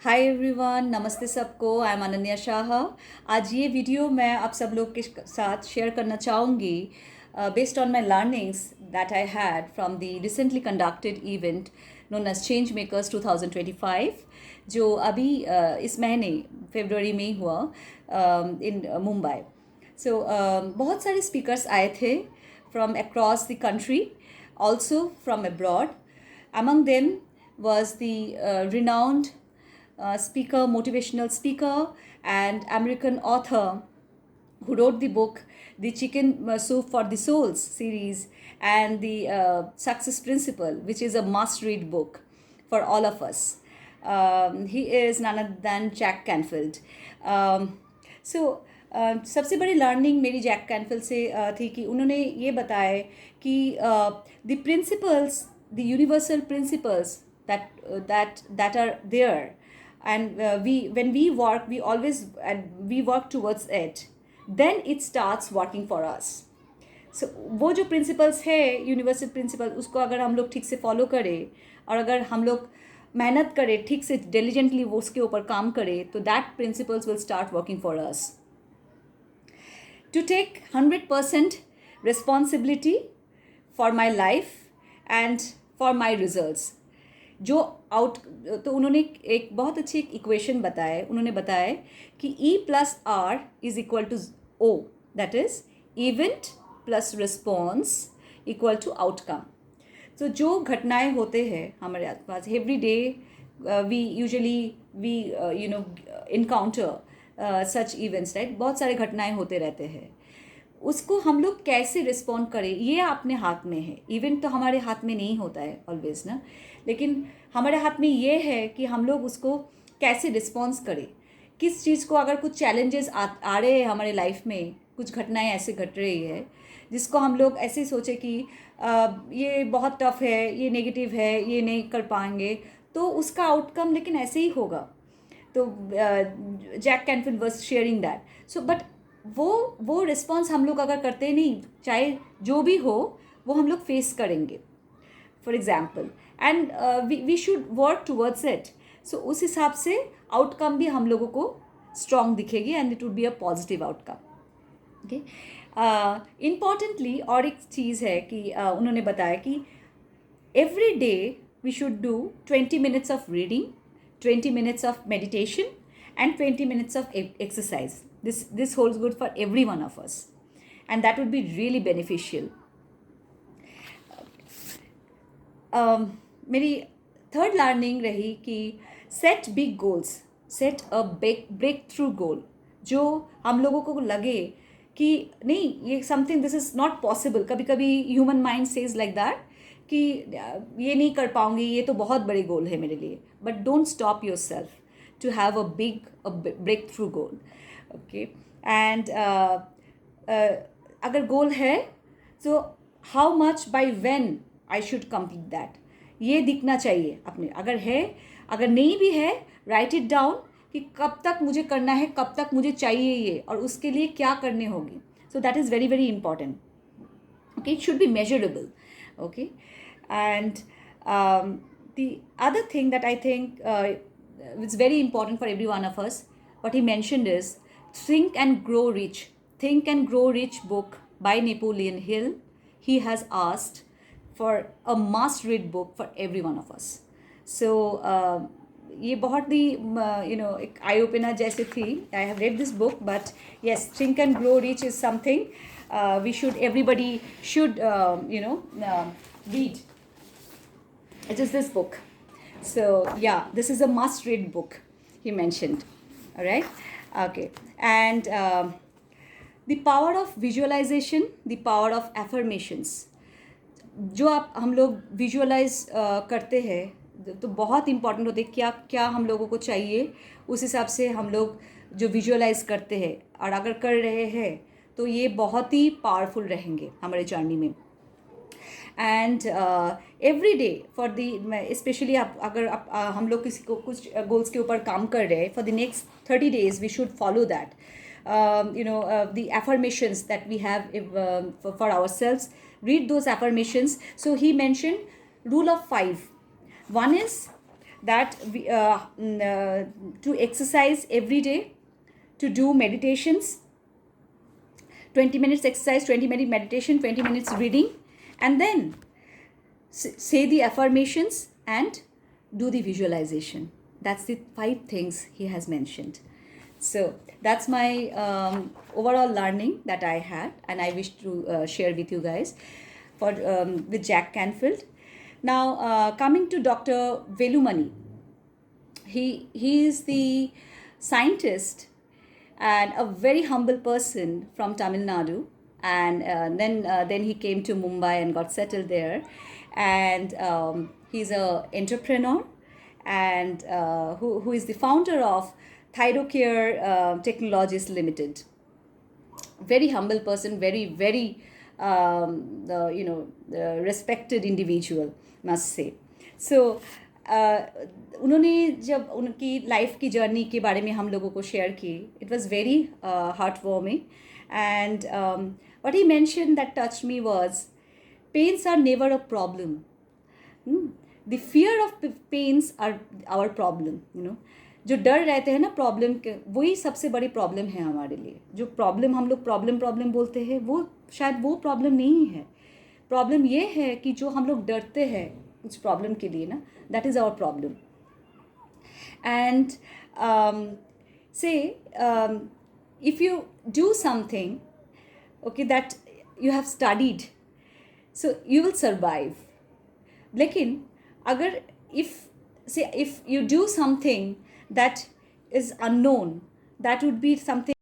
Hi everyone, नमस्ते सबको। I am Ananya Shah. आज ये वीडियो मैं आप सब लोग के साथ शेयर करना चाहूँगी based on my learnings that I had from the recently conducted event known as change makers 2025, जो अभी इस महीने फरवरी में ही हुआ इन मुंबई। सो बहुत सारे स्पीकर्स आए थे from across the country, also from abroad. Among them was the renowned speaker, motivational speaker, and American author who wrote the book The Chicken Soup for the Souls series and the Success Principle, which is a must-read book for all of us. He is none other than Jack Canfield. So सबसे बड़ी learning मेरी Jack कैनफिल्ड से थी कि उन्होंने ये बताया कि the principles, the universal principles that are there, and when we work, we always we work towards it, then it starts working for us. So वो जो प्रिंसिपल्स है, यूनिवर्सल प्रिंसिपल, उसको अगर हम लोग ठीक से फॉलो करें और अगर हम लोग मेहनत करें, ठीक से डिलीजेंटली वो उसके ऊपर काम करें, तो that principles will start working for us. To take 100% responsibility for my life and for my results. जो आउट, तो उन्होंने एक बहुत अच्छी एक इक्वेशन बताया. उन्होंने बताया कि E+R is equal to O, that is event plus response equal to outcome. तो जो घटनाएं होते हैं हमारे आसपास every day, we usually we encounter such events, right. बहुत सारे घटनाएं होते रहते हैं. उसको हम लोग कैसे रिस्पॉन्ड करें, ये अपने हाथ में है. इवेंट तो हमारे हाथ में नहीं होता है ऑलवेज ना, लेकिन हमारे हाथ में ये है कि हम लोग उसको कैसे रिस्पॉन्स करें. किस चीज़ को, अगर कुछ चैलेंजेस आ रहे हैं हमारे लाइफ में, कुछ घटनाएं ऐसे घट रही है जिसको हम लोग ऐसे सोचे कि ये बहुत टफ है, ये नेगेटिव है, ये नहीं कर पाएंगे, तो उसका आउटकम लेकिन ऐसे ही होगा. तो Jack Canfield was sharing that. So but वो रिस्पॉन्स हम लोग अगर करते नहीं, चाहे जो भी हो, वो हम लोग फेस करेंगे for example, and we should work towards it. So उस हिसाब से आउटकम भी हम लोगों को स्ट्रॉन्ग दिखेगी and it would be a positive outcome. Okay. Importantly और एक चीज़ है कि उन्होंने बताया कि every day we should do 20 minutes of reading, 20 minutes of meditation, and 20 minutes of exercise. This holds good for every one of us, and that would be really beneficial. मेरी third learning रही कि set big goals, set a breakthrough goal. जो हम लोगों को लगे कि नहीं, ये something, this is not possible. कभी कभी human mind says like that कि ये नहीं कर पाऊंगी, ये तो बहुत बड़े गोल है मेरे लिए. But don't stop yourself to have a breakthrough goal. Okay. And अगर गोल है तो how much by when I should complete that, ये दिखना चाहिए अपने. अगर है, अगर नहीं भी है, राइट इट डाउन कि कब तक मुझे करना है, कब तक मुझे चाहिए ये, और उसके लिए क्या करने होगी. So that is very very important. Okay. It should be measurable. Okay. And the other thing that I think is very important for every one of us, what he mentioned is Think and Grow Rich. Think and Grow Rich book by Napoleon Hill. He has asked for a must-read book for every one of us. So ये बहुत ही एक eye opener जैसे थी. I have read this book, but yes, think and grow rich is something we should, everybody should read. It is this book. So yeah, this is a must read book, he mentioned. All right. Okay. And the power of visualization, the power of affirmations. जो आप हम लोग visualise करते हैं तो बहुत important होते हैं. क्या क्या हम लोगों को चाहिए, उस हिसाब से हम लोग जो विजुअलाइज करते हैं और अगर कर रहे हैं तो ये बहुत ही पावरफुल रहेंगे हमारे जर्नी में. And every day for the, specially अगर हम लोग किसी को कुछ गोल्स के ऊपर काम कर रहे हैं, for the next 30 days we should follow that. The affirmations that we have for ourselves, read those affirmations. So he mentioned rule of 5. One is that to exercise every day, to do meditations, 20 minutes exercise, 20-minute meditation, 20 minutes reading, and then say the affirmations and do the visualization. That's the 5 things he has mentioned. So that's my overall learning that I had, and I wish to share with you guys with Jack Canfield. Now, coming to Dr. Velumani, he is the scientist and a very humble person from Tamil Nadu, and then he came to Mumbai and got settled there, and he's a entrepreneur, and who is the founder of Thyrocare Technologies Limited. Very humble person, very respected individual, must say. So उन्होंने जब उनकी life की journey के बारे में हम लोगों को शेयर की, it was very heartwarming, and what he mention that touch me was pains are never a problem, the fear of pains are our problem. जो डर रहते हैं ना प्रॉब्लम के, वही सबसे बड़ी प्रॉब्लम है हमारे लिए. जो प्रॉब्लम हम लोग प्रॉब्लम बोलते हैं, वो शायद वो प्रॉब्लम नहीं है. प्रॉब्लम ये है कि जो हम लोग डरते हैं कुछ प्रॉब्लम के लिए ना, that is our problem. And say if you do something, okay, that you have studied, so you will survive. लेकिन अगर if you do something that is unknown, that would be something